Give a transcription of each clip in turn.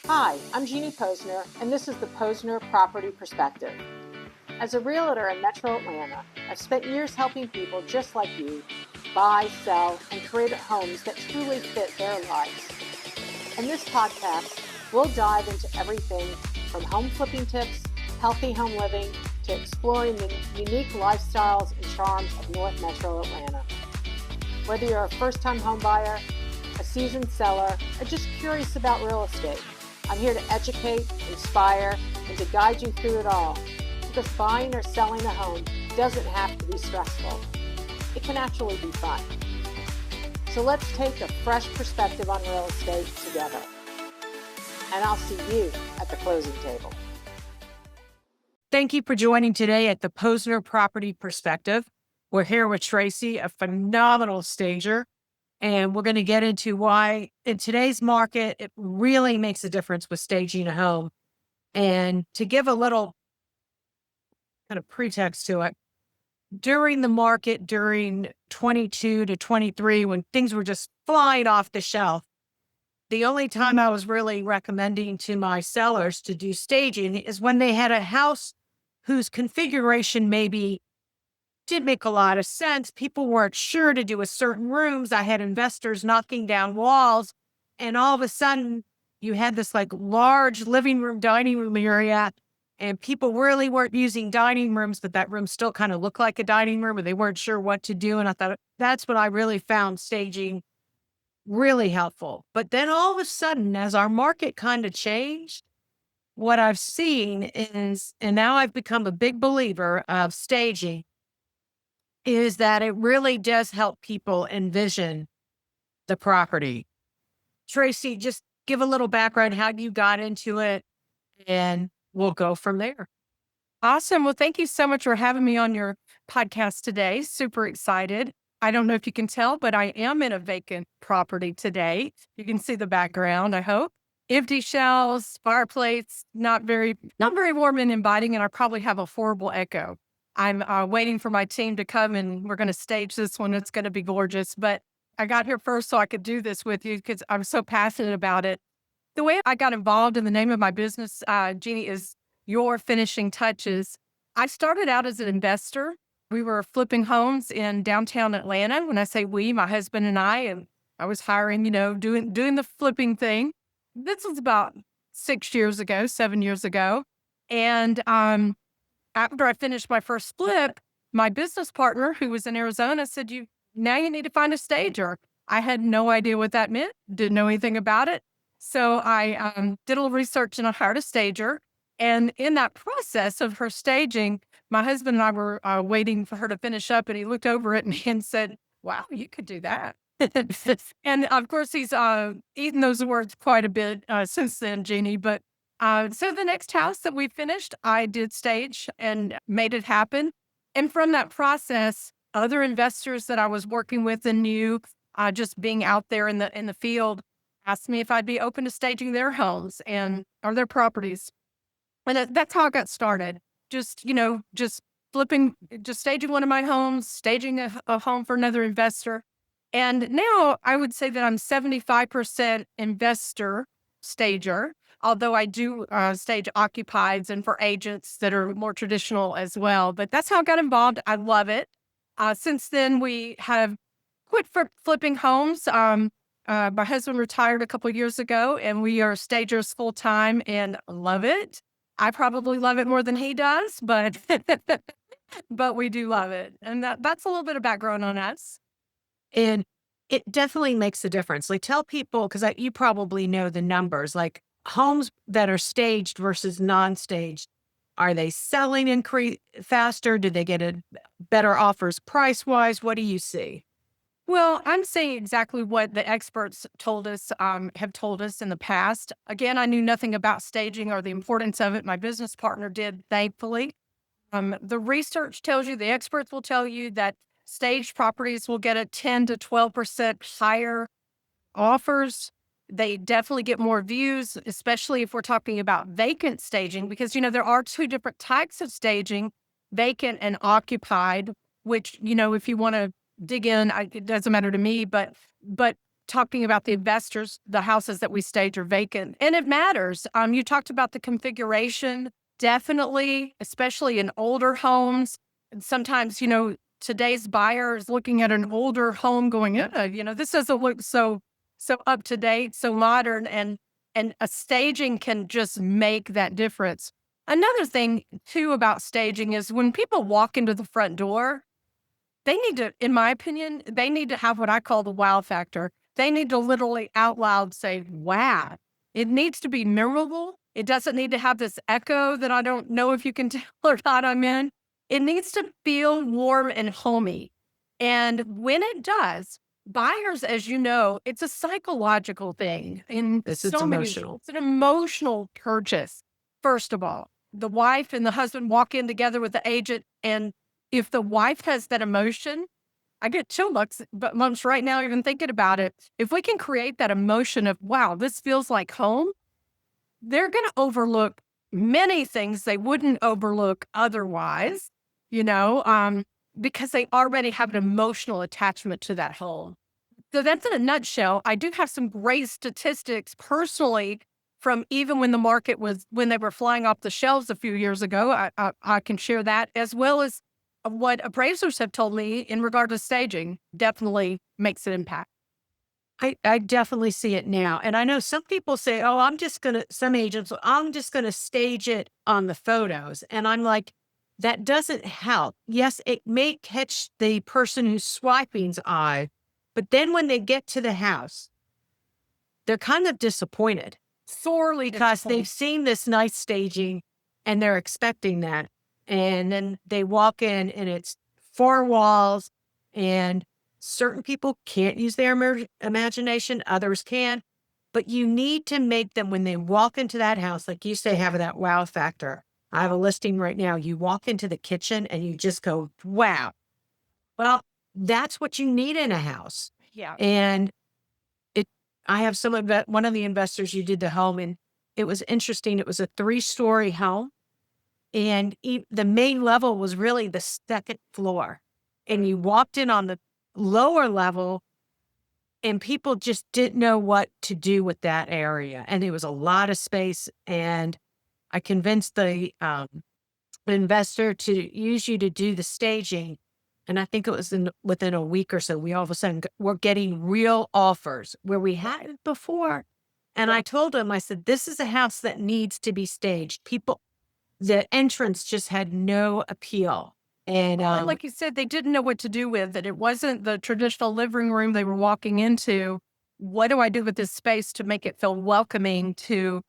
Hi, I'm Jeannie Posner, and this is the Posner Property Perspective. As a realtor in Metro Atlanta, I've spent years helping people just like you buy, sell, and create homes that truly fit their lives. In this podcast, we'll dive into everything from home flipping tips, healthy home living, to exploring the unique lifestyles and charms of North Metro Atlanta. Whether you're a first-time home buyer, a seasoned seller, or just curious about real estate, I'm here to educate, inspire, and to guide you through it all. Because buying or selling a home doesn't have to be stressful. It can actually be fun. So let's take a fresh perspective on real estate together. And I'll see you at the closing table. Thank you for joining today at the Posner Property Perspective. We're here with Tracee, a phenomenal stager, and we're going to get into why in today's market, it really makes a difference with staging a home. And to give a little kind of pretext to it, during the market, during 22 to 23, when things were just flying off the shelf, the only time I was really recommending to my sellers to do staging is when they had a house whose configuration maybe did make a lot of sense. People weren't sure to do a certain rooms. I had investors knocking down walls, and all of a sudden you had this like large living room, dining room area, and people really weren't using dining rooms, but that room still kind of looked like a dining room, and they weren't sure what to do. And I thought that's what I really found staging really helpful. But then all of a sudden, as our market kind of changed, what I've seen is, and now I've become a big believer of staging, is that it really does help people envision the property. Tracee, just give a little background how you got into it, and we'll go from there. Awesome. Well, thank you so much for having me on your podcast today. Super excited. I don't know if you can tell, but I am in a vacant property today. You can see the background, I hope. Empty shelves, fireplace, not very warm and inviting, and I probably have a horrible echo. I'm waiting for my team to come, and we're going to stage this one. It's going to be gorgeous. But I got here first so I could do this with you because I'm so passionate about it. The way I got involved in the name of my business, Jeannie, is Your Finishing Touches. I started out as an investor. We were flipping homes in downtown Atlanta. When I say we, my husband and I was hiring, doing the flipping thing. This was about 7 years ago. And after I finished my first flip, my business partner, who was in Arizona, said, now you need to find a stager. I had no idea what that meant, didn't know anything about it. So I did a little research and I hired a stager. And in that process of her staging, my husband and I were waiting for her to finish up, and he looked over at me and said, wow, you could do that. And of course, he's eaten those words quite a bit since then, Jeannie. But so the next house that we finished, I did stage and made it happen. And from that process, other investors that I was working with and knew, just being out there in the field, asked me if I'd be open to staging their homes or their properties. And that's how I got started. Just flipping, just staging one of my homes, staging a home for another investor. And now I would say that I'm 75% investor stager, although I do stage occupieds and for agents that are more traditional as well. But that's how I got involved. I love it. Since then, we have quit flipping homes. My husband retired a couple of years ago, and we are stagers full time and love it. I probably love it more than he does, but but we do love it. And that's a little bit of background on us. And it definitely makes a difference. Like, tell people, because you probably know the numbers, like homes that are staged versus non-staged. Are they selling faster? Do they get better offers price-wise? What do you see? Well, I'm saying exactly what the experts have told us in the past. Again, I knew nothing about staging or the importance of it. My business partner did, thankfully. The research tells you, the experts will tell you that staged properties will get a 10 to 12% higher offers. They definitely get more views, especially if we're talking about vacant staging, because, there are two different types of staging, vacant and occupied, which, if you want to dig in, it doesn't matter to me, but talking about the investors, the houses that we stage are vacant, and it matters. You talked about the configuration, definitely, especially in older homes. And sometimes, today's buyer is looking at an older home going, this doesn't look so up to date, so modern, and a staging can just make that difference. Another thing too about staging is when people walk into the front door, they need to, in my opinion, they need to have what I call the wow factor. They need to literally out loud say, wow. It needs to be memorable. It doesn't need to have this echo that I don't know if you can tell or not I'm in. It needs to feel warm and homey. And when it does, buyers, as you know, it's a psychological thing. It's emotional. It's an emotional purchase. First of all, the wife and the husband walk in together with the agent, and if the wife has that emotion, I get chill bumps right now even thinking about it. If we can create that emotion of, wow, this feels like home, they're going to overlook many things they wouldn't overlook otherwise, because they already have an emotional attachment to that home. So that's in a nutshell. I do have some great statistics personally from even when the market when they were flying off the shelves a few years ago. I can share that, as well as what appraisers have told me in regard to staging definitely makes an impact. I definitely see it now. And I know some people say, oh, some agents, I'm just going to stage it on the photos. And I'm like, that doesn't help. Yes, it may catch the person who's swiping's eye, but then when they get to the house, they're kind of disappointed. Sorely because disappointed. they've seen this nice staging and they're expecting that. And then they walk in and it's 4 walls, and certain people can't use their imagination, others can. But you need to make them, when they walk into that house, like you say, have that wow factor. I have a listing right now. You walk into the kitchen and you just go, wow. Well, that's what you need in a house. Yeah. And I have one of the investors you did the home, and it was interesting. It was a 3-story home, and the main level was really the second floor. And you walked in on the lower level, and people just didn't know what to do with that area. And there was a lot of space. And I convinced the investor to use you to do the staging. And I think it was within a week or so, we all of a sudden were getting real offers where we hadn't before. And I told him, I said, this is a house that needs to be staged. The entrance just had no appeal. And like you said, they didn't know what to do with it. It wasn't the traditional living room they were walking into. What do I do with this space to make it feel welcoming to,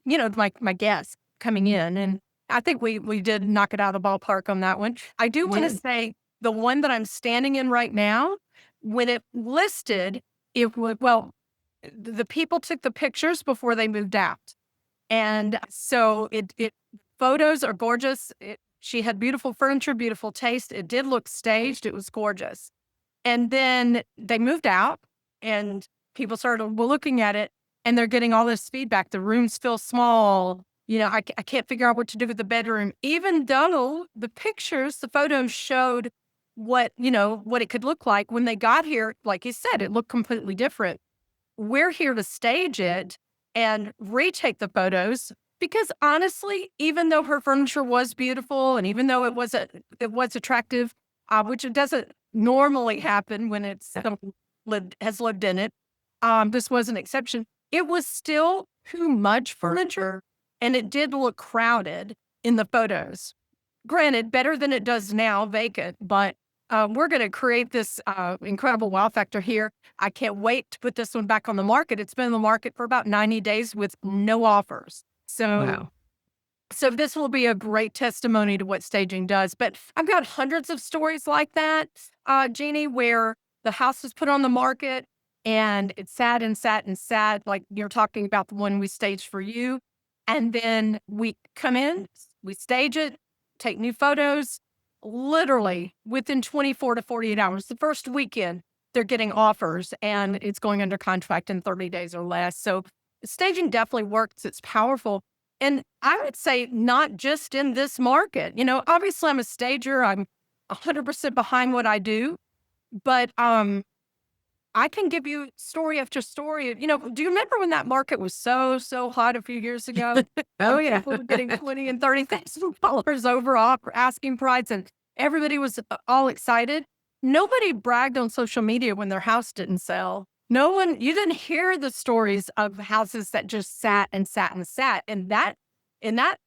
my guests coming in? And I think we did knock it out of the ballpark on that one. I do want to say the one that I'm standing in right now, when it listed, the people took the pictures before they moved out. And so photos are gorgeous. She had beautiful furniture, beautiful taste. It did look staged. It was gorgeous. And then they moved out, and people started looking at it, and they're getting all this feedback. The rooms feel small. I can't figure out what to do with the bedroom, even though the photos showed what it could look like when they got here. Like you said, it looked completely different. We're here to stage it and retake the photos, because honestly, even though her furniture was beautiful and even though it was attractive, which it doesn't normally happen when it's has lived in it, this was an exception. It was still too much furniture, and it did look crowded in the photos. Granted, better than it does now, vacant, but we're going to create this incredible wow factor here. I can't wait to put this one back on the market. It's been on the market for about 90 days with no offers. So this will be a great testimony to what staging does. But I've got hundreds of stories like that, Jeannie, where the house was put on the market and it sat and sat and sat, like you're talking about the one we staged for you. And then we come in, we stage it, take new photos. Literally within 24 to 48 hours, the first weekend, they're getting offers, and it's going under contract in 30 days or less. So staging definitely works. It's powerful. And I would say not just in this market. Obviously I'm a stager. I'm 100% behind what I do. But I can give you story after story. You know, do you remember when that market was so hot a few years ago? Oh, And yeah. people were getting 20 and $30,000 over asking price, and everybody was all excited. Nobody bragged on social media when their house didn't sell. No one, you didn't hear the stories of houses that just sat and sat and sat. And in that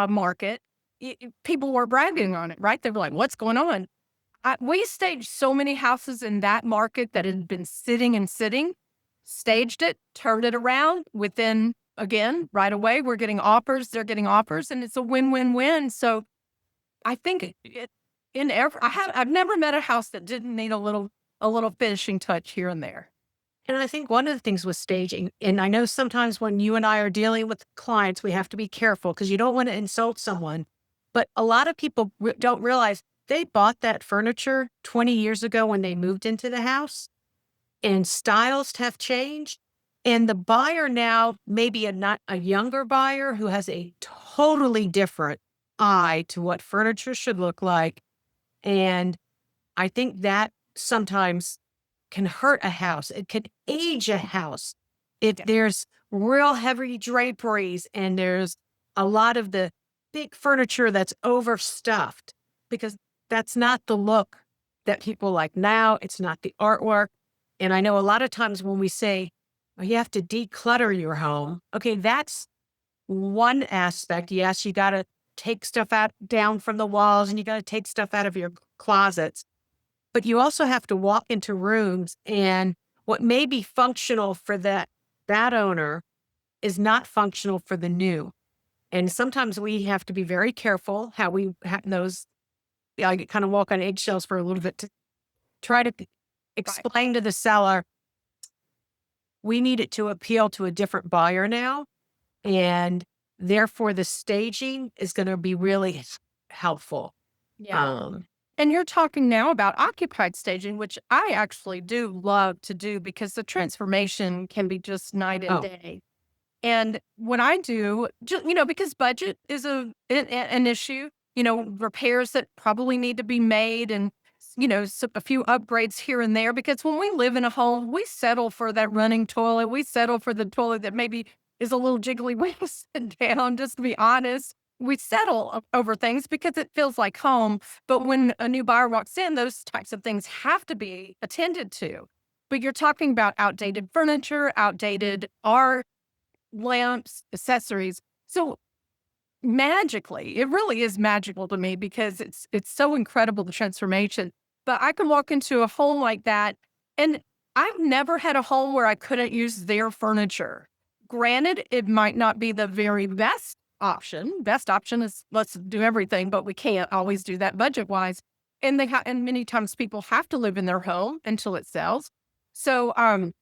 market, people were bragging on it, right? They were like, what's going on? We staged so many houses in that market that had been sitting and sitting, staged it, turned it around within, again, right away. We're getting offers, they're getting offers, and it's a win-win-win. So I think I've never met a house that didn't need a little finishing touch here and there. And I think one of the things with staging, and I know sometimes when you and I are dealing with clients, we have to be careful because you don't want to insult someone. But a lot of people don't realize they bought that furniture 20 years ago when they moved into the house, and styles have changed. And the buyer now, maybe not a younger buyer who has a totally different eye to what furniture should look like. And I think that sometimes can hurt a house. It can age a house. If there's real heavy draperies and there's a lot of the big furniture that's overstuffed, because that's not the look that people like now. It's not the artwork. And I know a lot of times when we say, well, you have to declutter your home. Okay, that's one aspect. Yes, you got to take stuff down from the walls and you got to take stuff out of your closets. But you also have to walk into rooms, and what may be functional for that owner is not functional for the new. And sometimes we have to be very careful how we have those. I kind of walk on eggshells for a little bit to try to explain to the seller, we need it to appeal to a different buyer now. And therefore the staging is going to be really helpful. Yeah. And you're talking now about occupied staging, which I actually do love to do because the transformation can be just night and day. And what I do, because budget is an issue, repairs that probably need to be made and, a few upgrades here and there. Because when we live in a home, we settle for that running toilet. We settle for the toilet that maybe is a little jiggly when you sit down, just to be honest. We settle over things because it feels like home. But when a new buyer walks in, those types of things have to be attended to. But you're talking about outdated furniture, outdated art, lamps, accessories. So magically, it really is magical to me because it's so incredible, the transformation. But I can walk into a home like that, and I've never had a home where I couldn't use their furniture. Granted, it might not be the very best option. Best option is let's do everything, but we can't always do that budget wise. And and many times people have to live in their home until it sells. So I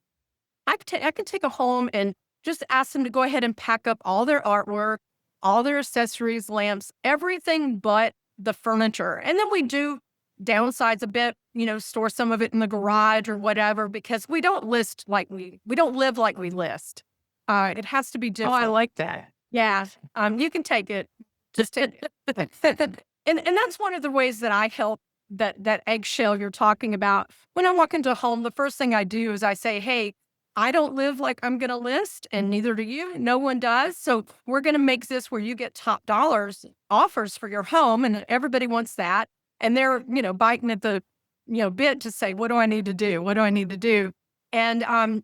can take a home and just ask them to go ahead and pack up all their artwork, all their accessories, lamps, everything but the furniture. And then we do downsize a bit, store some of it in the garage or whatever, because we don't list we don't live like we list. It has to be different. Oh, I like that. Yeah. You can take it. Just take it. And that's one of the ways that I help that eggshell you're talking about. When I walk into a home, the first thing I do is I say, hey, I don't live like I'm going to list, and neither do you. No one does. So we're going to make this where you get top dollars offers for your home, and everybody wants that. And they're, biting at the, bit to say, what do I need to do? What do I need to do? And,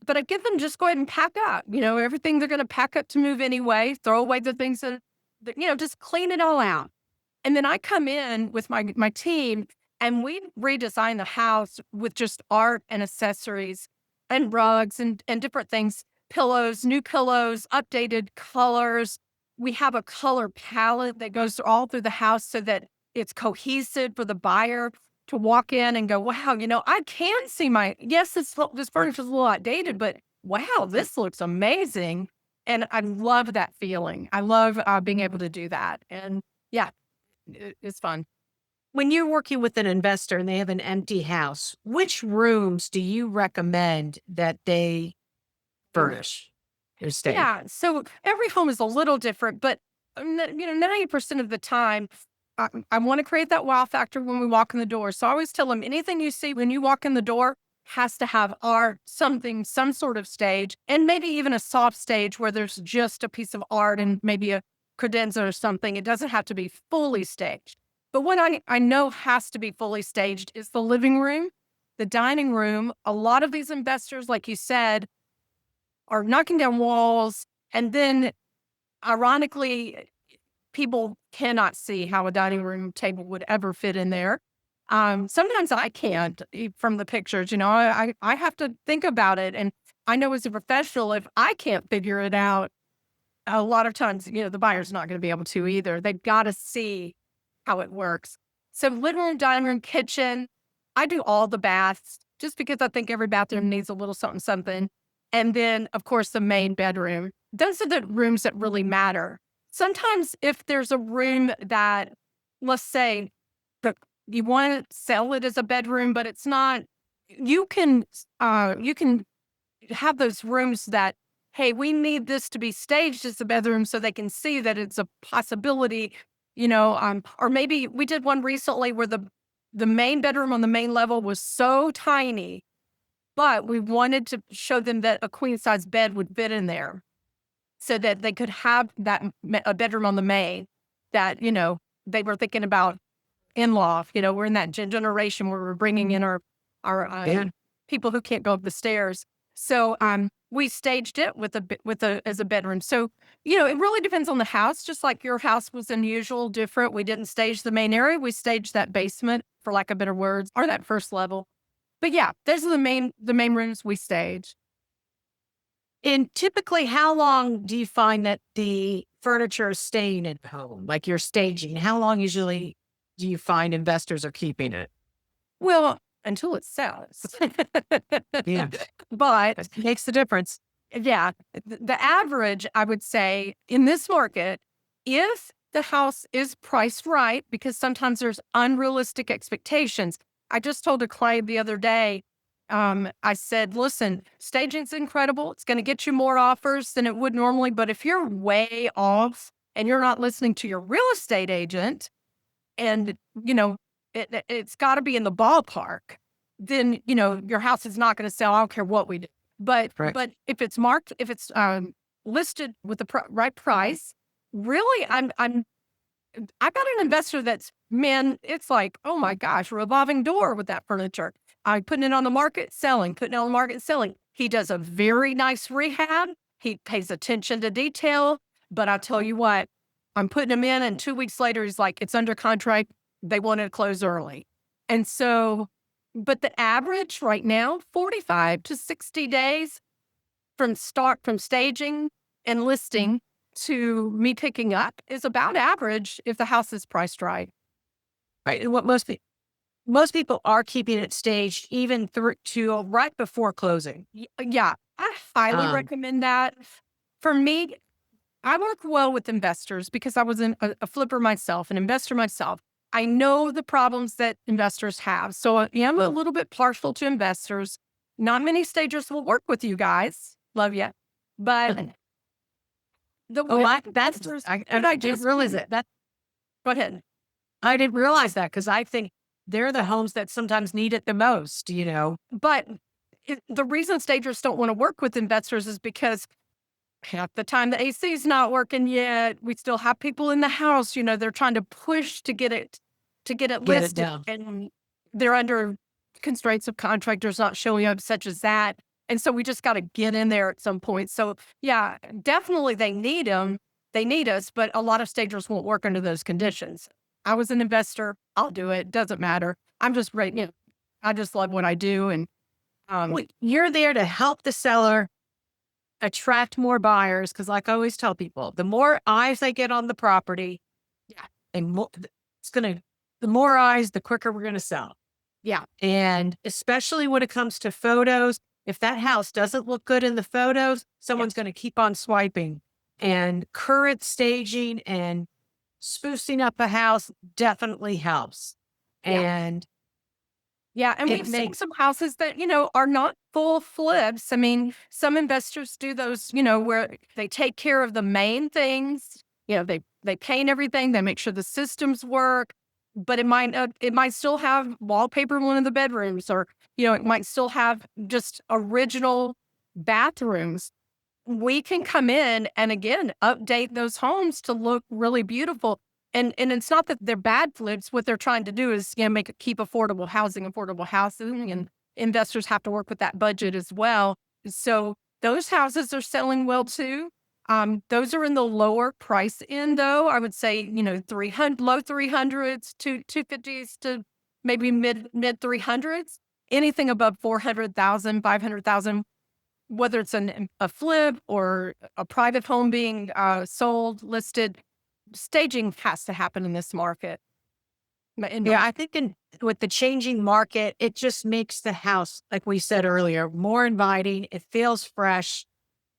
but I give them just go ahead and pack up, everything they're going to pack up to move anyway, throw away the things that just clean it all out. And then I come in with my team and we redesign the house with just art and accessories and rugs and different things, pillows, new pillows, updated colors. We have a color palette that goes all through the house so that it's cohesive for the buyer to walk in and go, wow, I can see yes, this furniture is a little outdated, but wow, this looks amazing. And I love that feeling. I love being able to do that. And yeah, it's fun. When you're working with an investor and they have an empty house, which rooms do you recommend that they furnish or stay? Yeah, so every home is a little different, but 90% of the time, I want to create that wow factor when we walk in the door. So I always tell them anything you see when you walk in the door, has to have art, something, some sort of stage, and maybe even a soft stage where there's just a piece of art and maybe a credenza or something. It doesn't have to be fully staged. But what I know has to be fully staged is the living room, the dining room. A lot of these investors, like you said, are knocking down walls. And then, ironically, people cannot see how a dining room table would ever fit in there. Sometimes I can't from the pictures, I have to think about it. And I know as a professional, if I can't figure it out, a lot of times, the buyer's not going to be able to either. They've got to see how it works. So living room, dining room, kitchen, I do all the baths just because I think every bathroom needs a little something, something. And then, of course, the main bedroom. Those are the rooms that really matter. Sometimes if there's a room that, let's say, you want to sell it as a bedroom, but it's not, you can have those rooms that, hey, we need this to be staged as a bedroom so they can see that it's a possibility, or maybe we did one recently where the main bedroom on the main level was so tiny, but we wanted to show them that a queen size bed would fit in there so that they could have a bedroom on the main that, they were thinking about in-law. We're in that generation where we're bringing in our people who can't go up the stairs. So we staged it as a bedroom. So, it really depends on the house. Just like your house was unusual, different. We didn't stage the main area. We staged that basement, for lack of better words, or that first level. But yeah, those are the main rooms we stage. And typically, how long do you find that the furniture is staying at home? Like you're staging, how long usually do you find investors are keeping it? Well, until it sells. Yeah. But It makes the difference. yeah, the average, I would say, in this market, if the house is priced right, because sometimes there's unrealistic expectations. I just told a client the other day, I said, listen, staging's incredible. It's going to get you more offers than it would normally. But if you're way off and you're not listening to your real estate agent and, it's got to be in the ballpark, then, your house is not going to sell. I don't care what we do. But if it's marked, if it's listed with the right price, really, I've got an investor that's, man, it's like, oh my gosh, revolving door with that furniture. I'm putting it on the market, selling, putting it on the market, selling. He does a very nice rehab. He pays attention to detail. But I'll tell you what, I'm putting him in, and 2 weeks later, he's like, it's under contract. They want to close early. And so, but the average right now, 45 to 60 days from staging and listing to me picking up is about average if the house is priced right. Right. And what most people are keeping it staged even through to right before closing. Yeah, I highly recommend that. For me, I work well with investors because I was a flipper myself, an investor myself. I know the problems that investors have. So I am a little bit partial to investors. Not many stagers will work with you guys. Love you. But I didn't realize it. Go ahead. I didn't realize that because I think they're the homes that sometimes need it the most, But the reason stagers don't want to work with investors is because half the time the AC is not working yet. We still have people in the house. They're trying to push to get it listed, down. and they're under constraints of contractors not showing up, such as that. And so we just got to get in there at some point. So yeah, definitely they need them. They need us, but a lot of stagers won't work under those conditions. I was an investor. I'll do it. Doesn't matter. I'm just right. I just love what I do. And you're there to help the seller attract more buyers. Cause like I always tell people, the more eyes they get on the property, and the more eyes, the quicker we're going to sell. Yeah. And especially when it comes to photos, if that house doesn't look good in the photos, someone's going to keep on swiping. And current staging and sprucing up a house definitely helps. And we've seen some houses that, are not full flips. I mean, some investors do those, where they take care of the main things. They paint everything. They make sure the systems work. but it might still have wallpaper in one of the bedrooms, or, it might still have just original bathrooms. We can come in and again, update those homes to look really beautiful. And it's not that they're bad flips. What they're trying to do is, keep affordable housing, and investors have to work with that budget as well. So those houses are selling well too. Those are in the lower price end, though. I would say, 300, low 300s to 250s to maybe mid 300s. Anything above 400,000, 500,000, whether it's a flip or a private home being sold, listed, staging has to happen in this market. Yeah, I think with the changing market, it just makes the house, like we said earlier, more inviting. It feels fresh.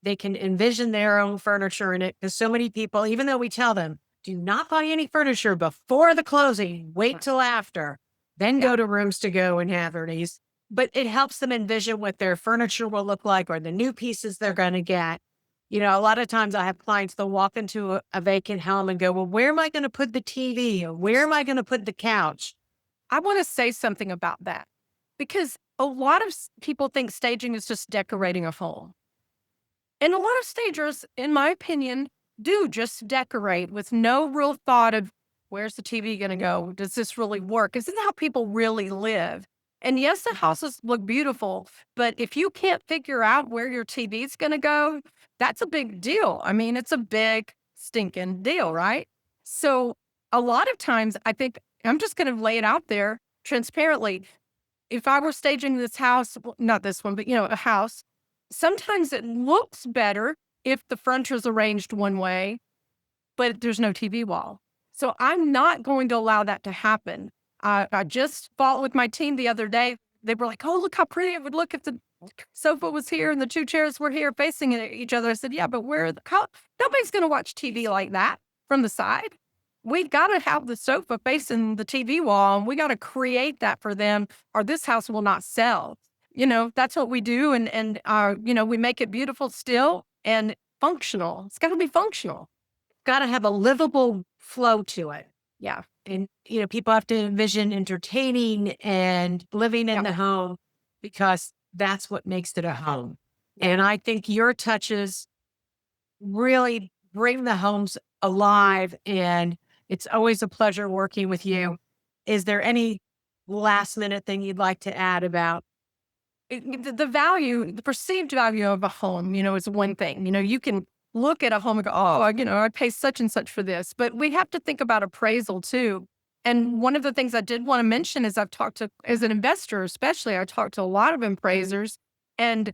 They can envision their own furniture in it, because so many people, even though we tell them, do not buy any furniture before the closing, wait till after, then go to Rooms to Go and have these. But it helps them envision what their furniture will look like, or the new pieces they're going to get. A lot of times I have clients, they'll walk into a vacant home and go, well, where am I going to put the TV? Or where am I going to put the couch? I want to say something about that, because a lot of people think staging is just decorating a home. And a lot of stagers, in my opinion, do just decorate with no real thought of, where's the TV going to go? Does this really work? Is this how people really live? And yes, the houses look beautiful, but if you can't figure out where your TV is going to go, that's a big deal. I mean, it's a big stinking deal, right? So a lot of times, I think I'm just going to lay it out there transparently. If I were staging this house, well, not this one, but a house, sometimes it looks better if the furniture is arranged one way, but there's no TV wall. So I'm not going to allow that to happen. I just fought with my team the other day. They were like, oh, look how pretty it would look if the sofa was here and the two chairs were here facing each other. I said, yeah, but nobody's going to watch TV like that from the side. We've got to have the sofa facing the TV wall, and we got to create that for them, or this house will not sell. That's what we do. And we make it beautiful still and functional. It's got to be functional. Got to have a livable flow to it. Yeah. And, people have to envision entertaining and living in the home, because that's what makes it a home. And I think your touches really bring the homes alive, and it's always a pleasure working with you. Is there any last minute thing you'd like to add about the perceived value of a home? Is one thing. You can look at a home and go, oh, I pay such and such for this. But we have to think about appraisal too. And one of the things I did want to mention is I've talked to, as an investor especially, I talked to a lot of appraisers, and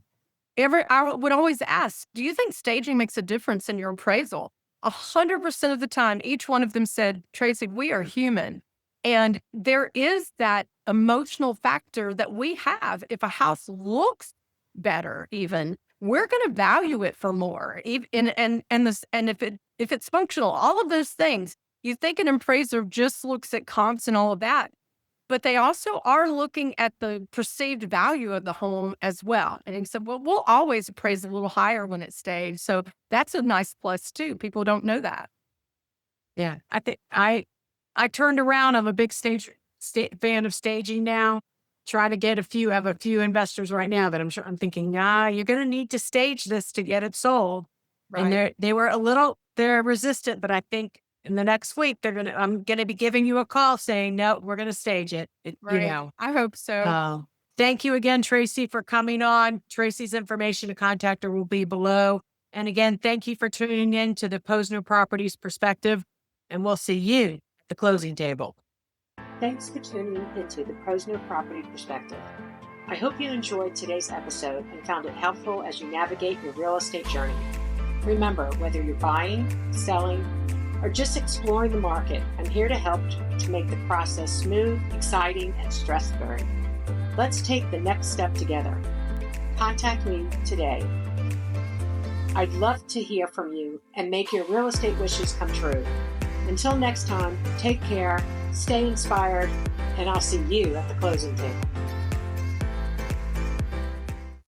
I would always ask, do you think staging makes a difference in your appraisal? 100% of the time, each one of them said, Tracee, we are human. And there is that emotional factor that we have. If a house looks better, even, we're going to value it for more. And if it's functional, all of those things, you think an appraiser just looks at comps and all of that, but they also are looking at the perceived value of the home as well. And he said, well, we'll always appraise a little higher when it's staged. So that's a nice plus too. People don't know that. Yeah, I think I turned around. I'm a big fan of staging now. Try to get I have a few investors right now that I'm thinking, you're going to need to stage this to get it sold. Right. And they're resistant, but I think in the next week, I'm going to be giving you a call saying, no, we're going to stage it. Right. I hope so. Thank you again, Tracee, for coming on. Tracee's information to contact her will be below. And again, thank you for tuning in to the Posner Properties Perspective, and we'll see you at the closing table. Thanks for tuning into the Posner Property Perspective. I hope you enjoyed today's episode and found it helpful as you navigate your real estate journey. Remember, whether you're buying, selling, or just exploring the market, I'm here to help to make the process smooth, exciting, and stress-free. Let's take the next step together. Contact me today. I'd love to hear from you and make your real estate wishes come true. Until next time, take care, stay inspired, and I'll see you at the closing table.